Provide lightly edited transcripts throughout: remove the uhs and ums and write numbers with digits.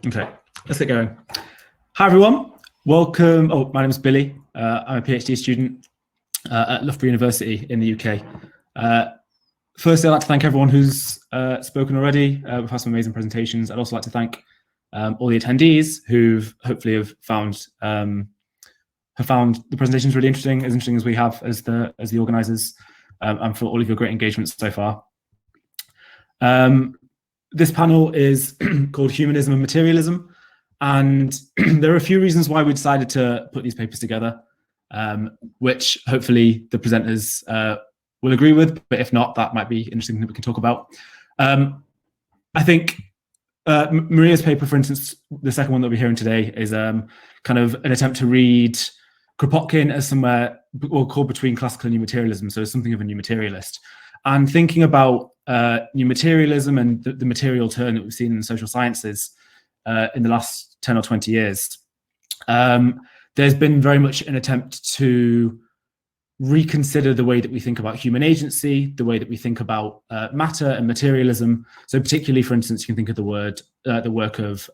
Okay, let's get going. Hi, everyone. Welcome. Oh, my name is Billy. I'm a PhD student at Loughborough University in the UK. Firstly, I'd like to thank everyone who's spoken already. We've had some amazing presentations. I'd also like to thank all the attendees who've hopefully have found the presentations really interesting as we have as the organisers, and for all of your great engagements so far. This panel is called Humanism and Materialism, and there are a few reasons why we decided to put these papers together, which hopefully the presenters will agree with, but if not, that might be interesting that we can talk about. I think Maria's paper, for instance, the second one that we're hearing today, is kind of an attempt to read Kropotkin as somewhere we'll call between classical and new materialism, so something of a new materialist. And thinking about new materialism and the material turn that we've seen in the social sciences in the last 10 or 20 years, there's been very much an attempt to reconsider the way that we think about human agency, the way that we think about matter and materialism. So particularly, for instance, you can think of the work of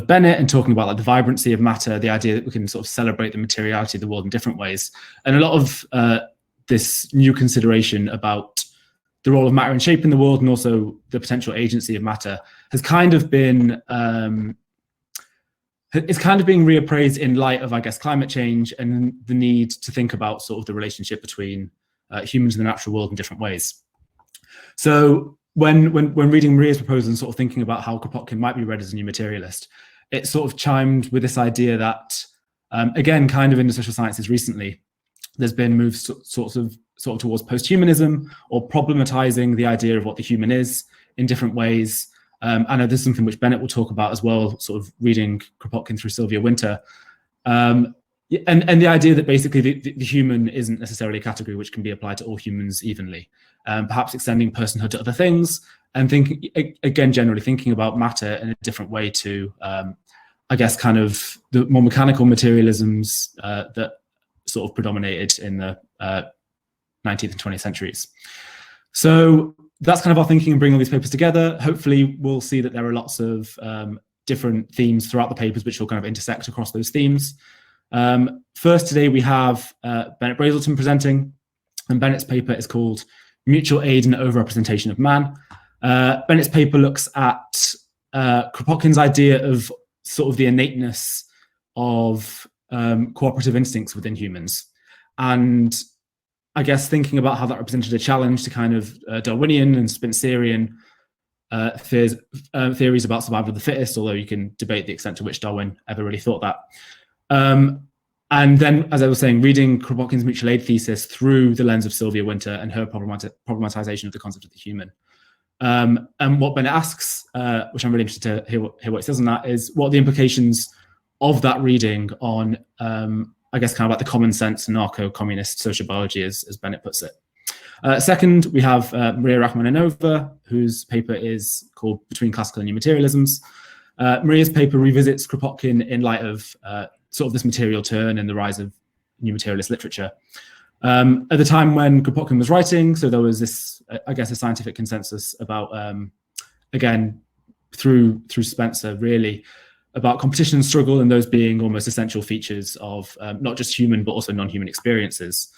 Bennett and talking about like the vibrancy of matter, the idea that we can sort of celebrate the materiality of the world in different ways. And a lot of this new consideration about the role of matter in shaping the world and also the potential agency of matter has kind of been it's kind of being reappraised in light of, I guess, climate change and the need to think about sort of the relationship between humans and the natural world in different ways. So when reading Maria's proposal and sort of thinking about how Kropotkin might be read as a new materialist, it sort of chimed with this idea that, again, kind of in the social sciences recently, there's been moves sort of towards post-humanism or problematizing the idea of what the human is in different ways. I know this is something which Bennett will talk about as well, sort of reading Kropotkin through Sylvia Wynter. And the idea that basically the human isn't necessarily a category which can be applied to all humans evenly, perhaps extending personhood to other things, and generally thinking about matter in a different way to, I guess, kind of the more mechanical materialisms that sort of predominated in the 19th and 20th centuries. So that's kind of our thinking and bringing all these papers together. Hopefully we'll see that there are lots of different themes throughout the papers which will kind of intersect across those themes. First today we have Bennett Brazelton presenting, and Bennett's paper is called Mutual Aid and Overrepresentation of Man. Bennett's paper looks at Kropotkin's idea of sort of the innateness of cooperative instincts within humans, and I guess thinking about how that represented a challenge to kind of Darwinian and Spencerian theories about survival of the fittest, although you can debate the extent to which Darwin ever really thought that. And then, as I was saying, reading Kropotkin's mutual aid thesis through the lens of Sylvia Wynter and her problematization of the concept of the human. And what Bennett asks, which I'm really interested to hear what he says on that, is what are the implications of that reading on I guess kind of like the common sense anarcho-communist social biology, as Bennett puts it. Second, we have Maria Rakhmaninova, whose paper is called Between Classical and New Materialisms. Maria's paper revisits Kropotkin in light of sort of this material turn and the rise of new materialist literature. At the time when Kropotkin was writing, so there was this, I guess, a scientific consensus about, again, through Spencer, really, about competition and struggle, and those being almost essential features of not just human but also non-human experiences.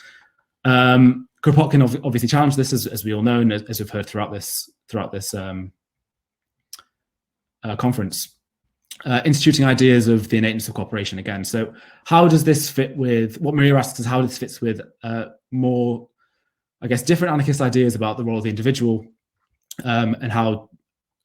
Kropotkin obviously challenged this, as we all know, and as we've heard throughout this conference, instituting ideas of the innateness of cooperation again. So how does this fit with what Maria asks? Is how this fits with more, I guess, different anarchist ideas about the role of the individual, and how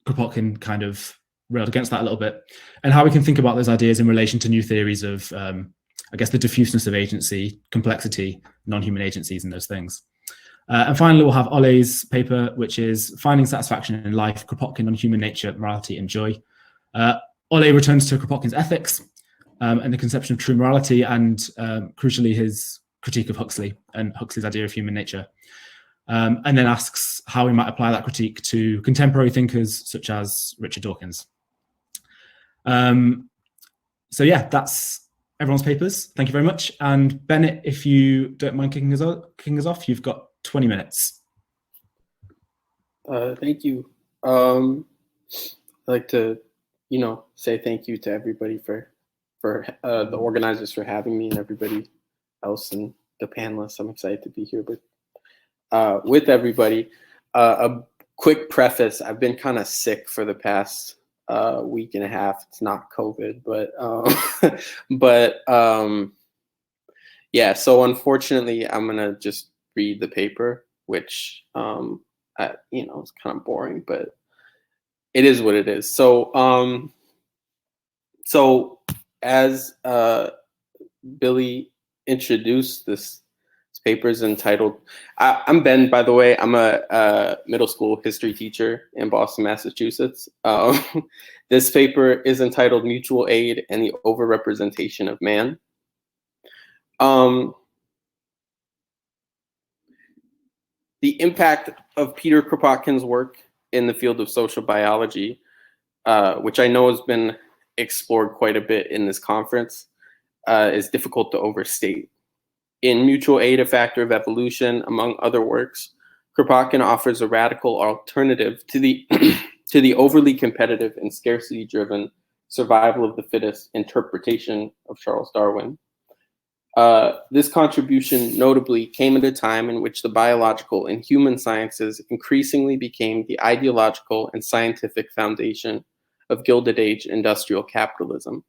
Kropotkin kind of railed against that a little bit, and how we can think about those ideas in relation to new theories of, I guess, the diffuseness of agency, complexity, non-human agencies, and those things. And finally, we'll have Ole's paper, which is Finding Satisfaction in Life, Kropotkin on Human Nature, Morality, and Joy. Ole returns to Kropotkin's ethics and the conception of true morality, and crucially, his critique of Huxley and Huxley's idea of human nature. And then asks how we might apply that critique to contemporary thinkers such as Richard Dawkins. So yeah, that's everyone's papers. Thank you very much. And Bennett, if you don't mind kicking us off, you've got 20 minutes. Thank you. I'd like to say thank you to everybody for the organizers for having me, and everybody else and the panelists. I'm excited to be here with everybody. A quick preface: I've been kind of sick for the past week and a half. It's not COVID, but yeah. So unfortunately, I'm gonna just read the paper, which it's kind of boring, but it is what it is. So as Billy introduced, this paper is entitled, I'm Ben, by the way. I'm a middle school history teacher in Boston, Massachusetts. This paper is entitled Mutual Aid and the Overrepresentation of Man. The impact of Peter Kropotkin's work in the field of social biology, which I know has been explored quite a bit in this conference, is difficult to overstate. In Mutual Aid, A Factor of Evolution, among other works, Kropotkin offers a radical alternative to the to the overly competitive and scarcity-driven survival of the fittest interpretation of Charles Darwin. This contribution notably came at a time in which the biological and human sciences increasingly became the ideological and scientific foundation of Gilded Age industrial capitalism.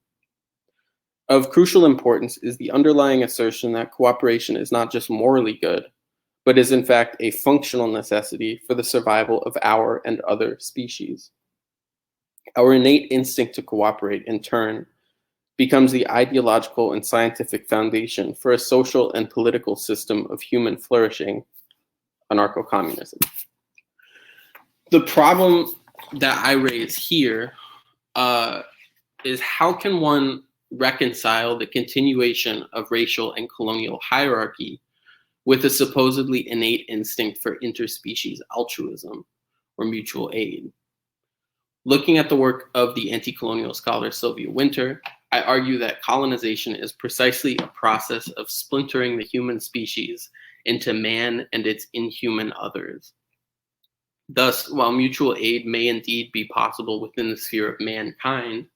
Of crucial importance is the underlying assertion that cooperation is not just morally good, but is in fact a functional necessity for the survival of our and other species. Our innate instinct to cooperate, in turn, becomes the ideological and scientific foundation for a social and political system of human flourishing, anarcho-communism. The problem that I raise here is how can one reconcile the continuation of racial and colonial hierarchy with a supposedly innate instinct for interspecies altruism or mutual aid? Looking at the work of the anti-colonial scholar Sylvia Wynter, I argue that colonization is precisely a process of splintering the human species into man and its inhuman others. Thus, while mutual aid may indeed be possible within the sphere of mankind,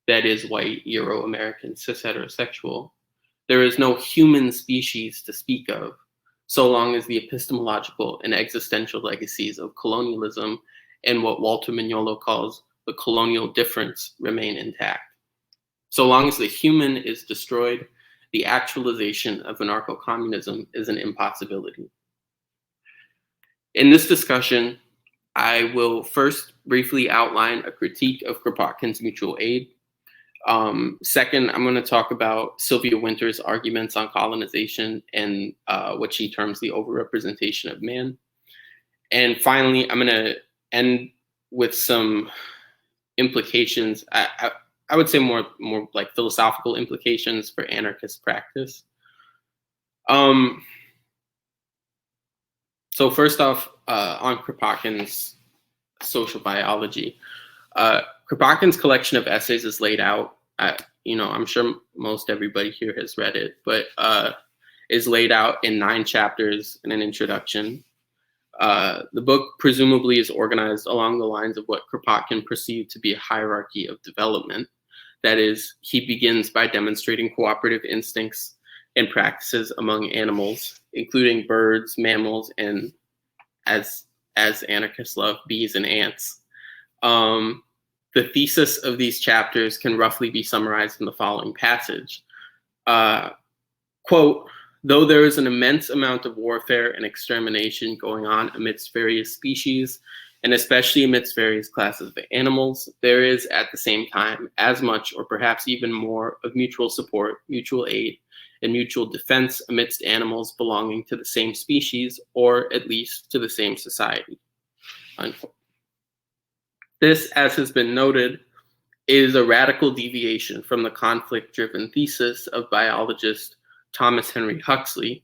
that is white, Euro-American, cis heterosexual, there is no human species to speak of, so long as the epistemological and existential legacies of colonialism and what Walter Mignolo calls the colonial difference remain intact. So long as the human is destroyed, the actualization of anarcho-communism is an impossibility. In this discussion, I will first briefly outline a critique of Kropotkin's mutual aid. Second, I'm going to talk about Sylvia Wynter's arguments on colonization and what she terms the overrepresentation of man. And finally, I'm going to end with some implications. I would say more like philosophical implications for anarchist practice. So first off, on Kropotkin's social biology, Kropotkin's collection of essays is laid out. I'm sure most everybody here has read it, but is laid out in 9 chapters and an introduction. The book presumably is organized along the lines of what Kropotkin perceived to be a hierarchy of development. That is, he begins by demonstrating cooperative instincts and practices among animals, including birds, mammals, and as anarchists love, bees and ants. The thesis of these chapters can roughly be summarized in the following passage. Quote, though there is an immense amount of warfare and extermination going on amidst various species, and especially amidst various classes of animals, there is at the same time as much or perhaps even more of mutual support, mutual aid, and mutual defense amidst animals belonging to the same species, or at least to the same society. Unquote. This, as has been noted, is a radical deviation from the conflict-driven thesis of biologist Thomas Henry Huxley.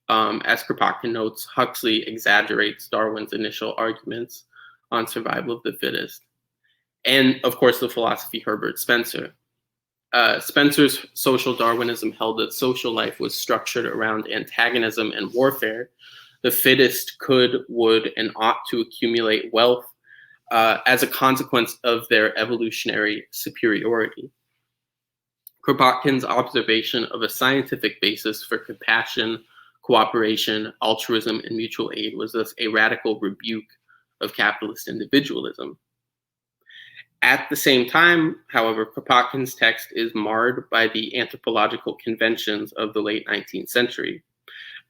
As Kropotkin notes, Huxley exaggerates Darwin's initial arguments on survival of the fittest. And of course, the philosopher Herbert Spencer. Spencer's social Darwinism held that social life was structured around antagonism and warfare. The fittest could, would, and ought to accumulate wealth as a consequence of their evolutionary superiority. Kropotkin's observation of a scientific basis for compassion, cooperation, altruism, and mutual aid was thus a radical rebuke of capitalist individualism. At the same time, however, Kropotkin's text is marred by the anthropological conventions of the late 19th century.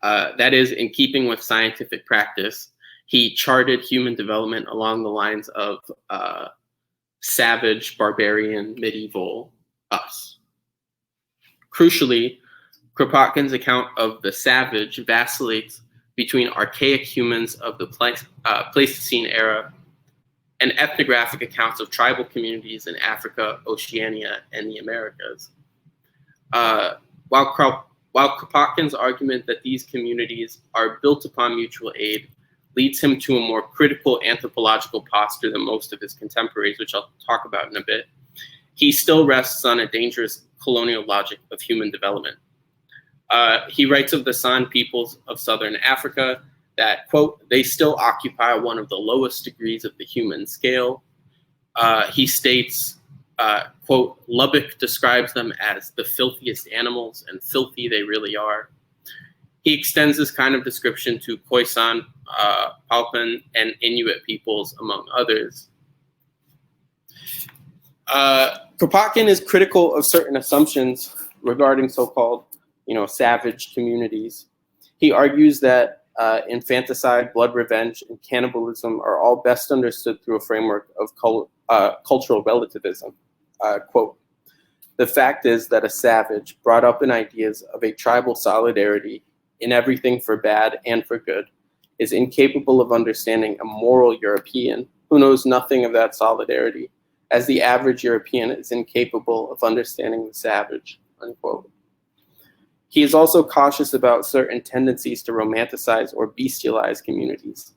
That is, in keeping with scientific practice, he charted human development along the lines of savage, barbarian, medieval, us. Crucially, Kropotkin's account of the savage vacillates between archaic humans of the Pleistocene era and ethnographic accounts of tribal communities in Africa, Oceania, and the Americas. While Kropotkin's argument that these communities are built upon mutual aid leads him to a more critical anthropological posture than most of his contemporaries, which I'll talk about in a bit, he still rests on a dangerous colonial logic of human development. He writes of the San peoples of Southern Africa that, quote, they still occupy one of the lowest degrees of the human scale. He states, quote, Lubbock describes them as the filthiest animals, and filthy they really are. He extends this kind of description to Khoisan, Papuan, and Inuit peoples, among others. Kropotkin is critical of certain assumptions regarding so-called, savage communities. He argues that infanticide, blood revenge, and cannibalism are all best understood through a framework of cultural relativism. Quote, the fact is that a savage brought up in ideas of a tribal solidarity in everything for bad and for good is incapable of understanding a moral European who knows nothing of that solidarity, as the average European is incapable of understanding the savage, unquote. He is also cautious about certain tendencies to romanticize or bestialize communities.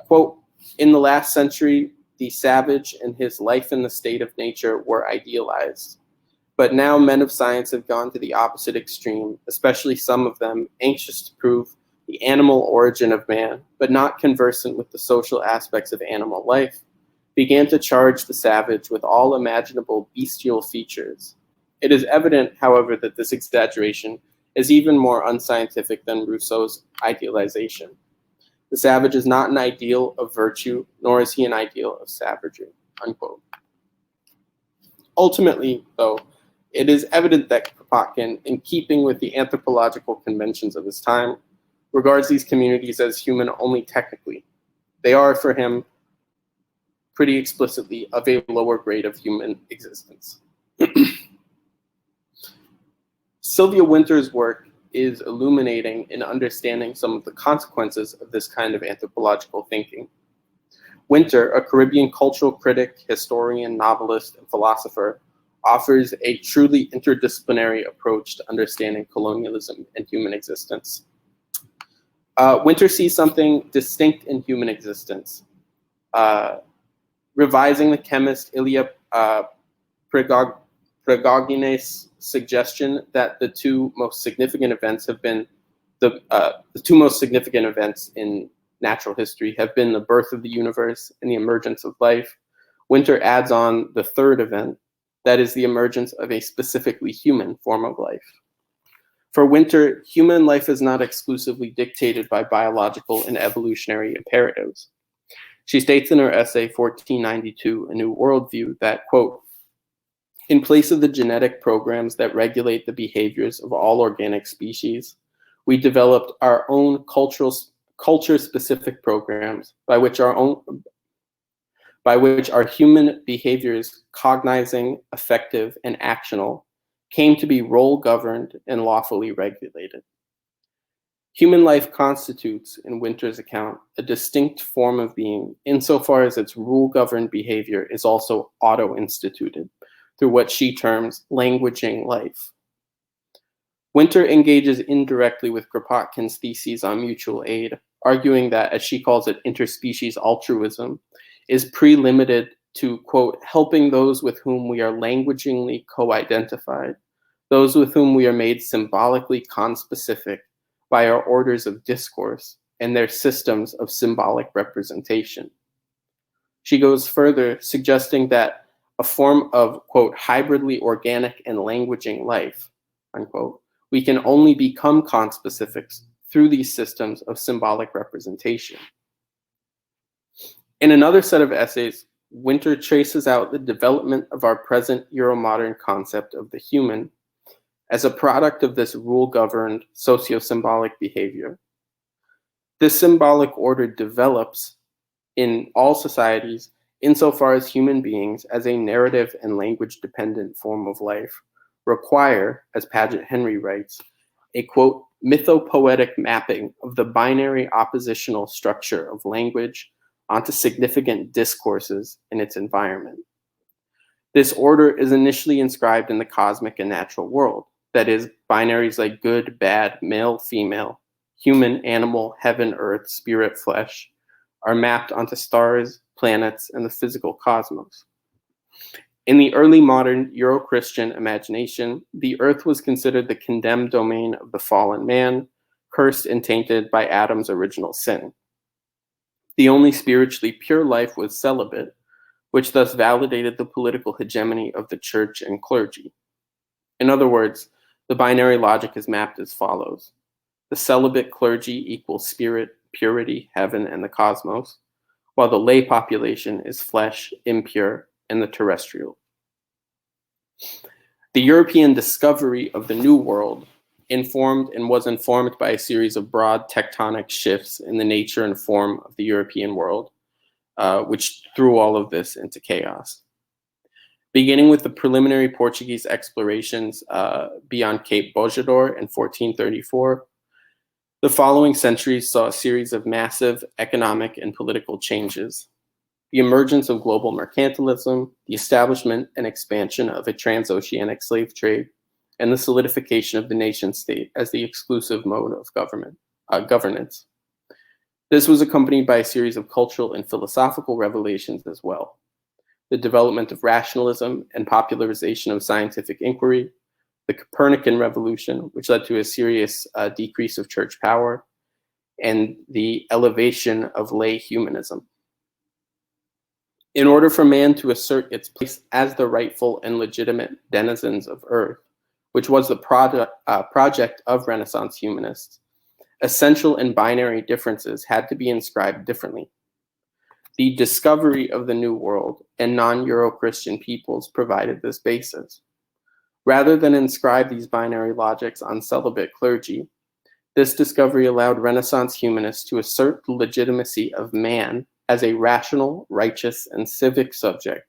Quote, in the last century, the savage and his life in the state of nature were idealized. But now men of science have gone to the opposite extreme, especially some of them anxious to prove the animal origin of man, but not conversant with the social aspects of animal life, began to charge the savage with all imaginable bestial features. It is evident, however, that this exaggeration is even more unscientific than Rousseau's idealization. The savage is not an ideal of virtue, nor is he an ideal of savagery, unquote. Ultimately, though, it is evident that Kropotkin, in keeping with the anthropological conventions of his time, regards these communities as human only technically. They are, for him, pretty explicitly of a lower grade of human existence. Sylvia Wynter's work is illuminating in understanding some of the consequences of this kind of anthropological thinking. Wynter, a Caribbean cultural critic, historian, novelist, and philosopher, offers a truly interdisciplinary approach to understanding colonialism and human existence. Wynter sees something distinct in human existence. Revising the chemist Ilya Prigoghine's suggestion that the two most significant events in natural history have been the birth of the universe and the emergence of life, Wynter adds on the third event, that is the emergence of a specifically human form of life. For Wynter, human life is not exclusively dictated by biological and evolutionary imperatives. She states in her essay 1492, A New Worldview, that, quote, in place of the genetic programs that regulate the behaviors of all organic species, we developed our own culture-specific programs by which our human behaviors, cognizing, affective, and actional, came to be role-governed and lawfully regulated. Human life constitutes, in Wynter's account, a distinct form of being insofar as its rule-governed behavior is also auto-instituted through what she terms languaging life. Wynter engages indirectly with Kropotkin's theses on mutual aid, arguing that, as she calls it, interspecies altruism is pre-limited to, quote, helping those with whom we are languagingly co-identified, those with whom we are made symbolically conspecific by our orders of discourse and their systems of symbolic representation. She goes further, suggesting that a form of, quote, hybridly organic and languaging life, unquote, we can only become conspecifics through these systems of symbolic representation. In another set of essays, Winter traces out the development of our present Euromodern concept of the human as a product of this rule-governed socio-symbolic behavior. This symbolic order develops in all societies insofar as human beings, as a narrative and language-dependent form of life, require, as Paget Henry writes, a, quote, mythopoetic mapping of the binary oppositional structure of language onto significant discourses in its environment. This order is initially inscribed in the cosmic and natural world, that is, binaries like good, bad, male, female, human, animal, heaven, earth, spirit, flesh, are mapped onto stars, planets, and the physical cosmos. In the early modern Euro-Christian imagination, the earth was considered the condemned domain of the fallen man, cursed and tainted by Adam's original sin. The only spiritually pure life was celibate, which thus validated the political hegemony of the church and clergy. In other words, the binary logic is mapped as follows. The celibate clergy equals spirit, purity, heaven, and the cosmos, while the lay population is flesh, impure, and the terrestrial. The European discovery of the New World was informed by a series of broad tectonic shifts in the nature and form of the European world, which threw all of this into chaos. Beginning with the preliminary Portuguese explorations beyond Cape Bojador in 1434, the following centuries saw a series of massive economic and political changes. The emergence of global mercantilism, the establishment and expansion of a transoceanic slave trade, and the solidification of the nation state as the exclusive mode of governance. This was accompanied by a series of cultural and philosophical revelations as well. The development of rationalism and popularization of scientific inquiry, the Copernican revolution, which led to a serious decrease of church power, and the elevation of lay humanism. In order for man to assert its place as the rightful and legitimate denizens of Earth, which was the project of Renaissance humanists, essential and binary differences had to be inscribed differently. The discovery of the New World and non-Euro-Christian peoples provided this basis. Rather than inscribe these binary logics on celibate clergy, this discovery allowed Renaissance humanists to assert the legitimacy of man as a rational, righteous, and civic subject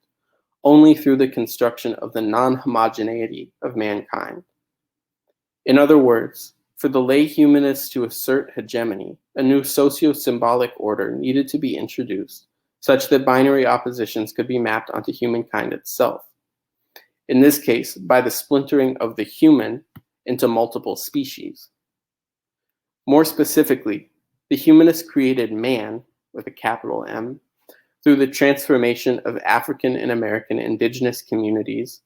only through the construction of the non-homogeneity of mankind. In other words, for the lay humanists to assert hegemony, a new socio-symbolic order needed to be introduced, such that binary oppositions could be mapped onto humankind itself. In this case, by the splintering of the human into multiple species. More specifically, the humanists created man, with a capital M, through the transformation of African and American indigenous communities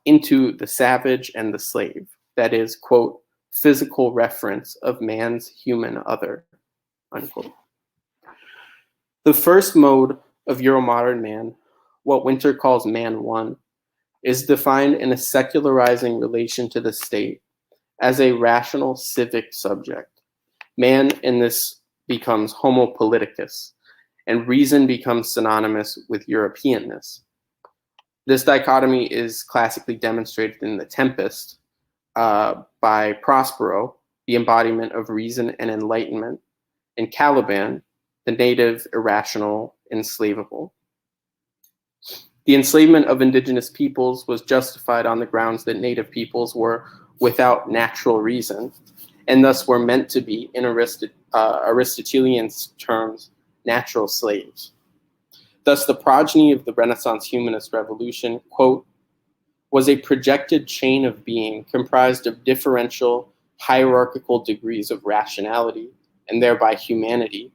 into the savage and the slave, that is, quote, physical reference of man's human other, unquote. The first mode of Euromodern man, what Winter calls man one, is defined in a secularizing relation to the state as a rational civic subject. Man in this becomes homo politicus, and reason becomes synonymous with Europeanness. This dichotomy is classically demonstrated in The Tempest by Prospero, the embodiment of reason and enlightenment, and Caliban, the native, irrational, enslavable. The enslavement of indigenous peoples was justified on the grounds that native peoples were without natural reason, and thus were meant to be, in Aristotelian terms, natural slaves. Thus, the progeny of the Renaissance humanist revolution, quote, was a projected chain of being comprised of differential, hierarchical degrees of rationality, and thereby humanity,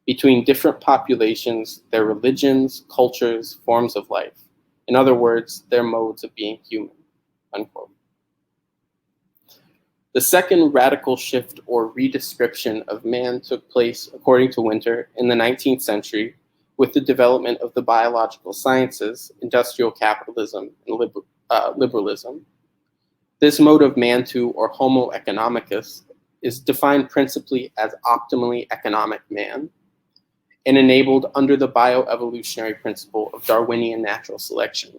between different populations, their religions, cultures, forms of life. In other words, their modes of being human, unquote. The second radical shift or redescription of man took place, according to Winter, in the 19th century with the development of the biological sciences, industrial capitalism, and liberalism. This mode of man-2, or Homo economicus, is defined principally as optimally economic man and enabled under the bioevolutionary principle of Darwinian natural selection.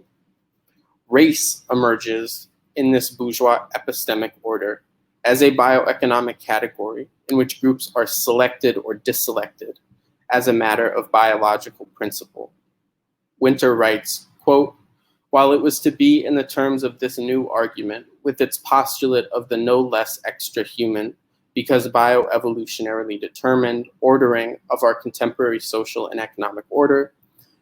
Race emerges in this bourgeois epistemic order as a bioeconomic category in which groups are selected or disselected as a matter of biological principle. Winter writes, quote, "While it was to be in the terms of this new argument, with its postulate of the no less extra-human, because bioevolutionarily determined, ordering of our contemporary social and economic order,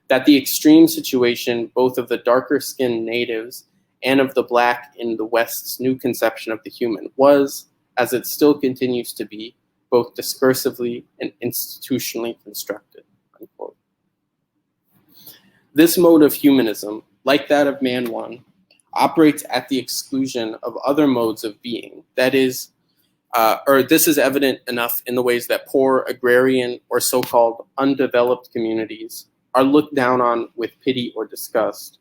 that the extreme situation both of the darker-skinned natives and of the black in the West's new conception of the human was, as it still continues to be, both discursively and institutionally constructed," unquote. This mode of humanism, like that of Man 1, operates at the exclusion of other modes of being. That is, this is evident enough in the ways that poor agrarian or so-called undeveloped communities are looked down on with pity or disgust,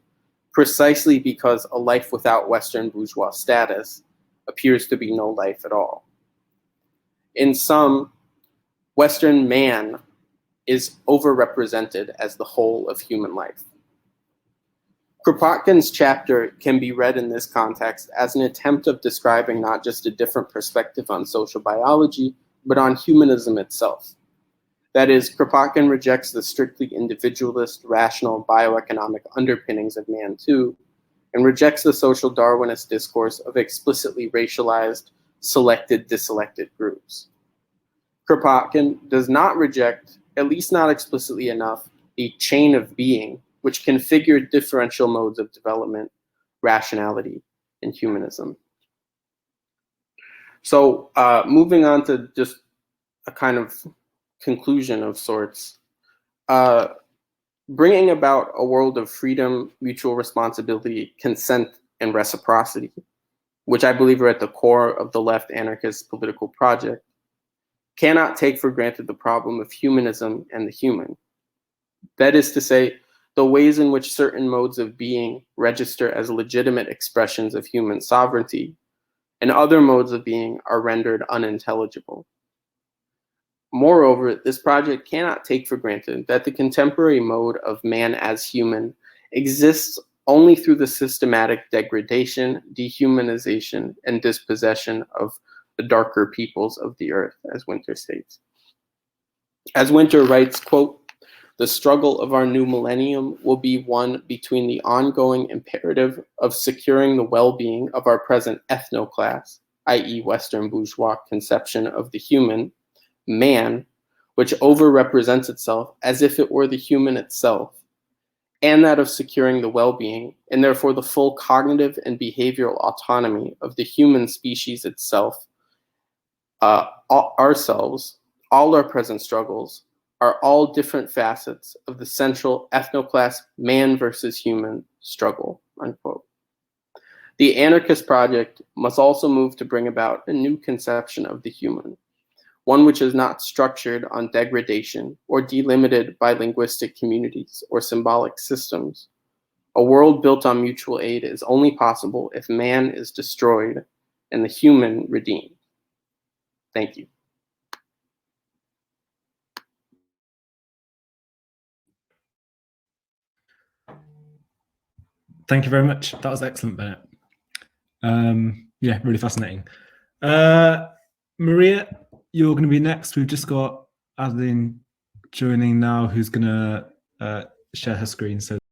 precisely because a life without Western bourgeois status appears to be no life at all. In sum, Western man is overrepresented as the whole of human life. Kropotkin's chapter can be read in this context as an attempt of describing not just a different perspective on social biology, but on humanism itself. That is, Kropotkin rejects the strictly individualist, rational, bioeconomic underpinnings of Man 2, and rejects the social Darwinist discourse of explicitly racialized, selected, disselected groups. Kropotkin does not reject, at least not explicitly enough, a chain of being which configured differential modes of development, rationality, and humanism. So moving on to just a kind of conclusion of sorts, bringing about a world of freedom, mutual responsibility, consent, and reciprocity, which I believe are at the core of the left anarchist political project, cannot take for granted the problem of humanism and the human. That is to say, the ways in which certain modes of being register as legitimate expressions of human sovereignty, and other modes of being are rendered unintelligible. Moreover, this project cannot take for granted that the contemporary mode of man as human exists only through the systematic degradation, dehumanization, and dispossession of the darker peoples of the earth, as Winter states. As Winter writes, quote, "The struggle of our new millennium will be one between the ongoing imperative of securing the well-being of our present ethno-class, i.e. Western bourgeois conception of the human, man, which overrepresents itself as if it were the human itself, and that of securing the well-being, and therefore the full cognitive and behavioral autonomy of the human species itself, ourselves, all our present struggles, are all different facets of the central ethno-class man versus human struggle," unquote. The anarchist project must also move to bring about a new conception of the human, one which is not structured on degradation or delimited by linguistic communities or symbolic systems. A world built on mutual aid is only possible if man is destroyed and the human redeemed. Thank you. Thank you very much. That was excellent, Bennett. Yeah, really fascinating. Maria, you're going to be next. We've just got Adeline joining now, who's going to share her screen. So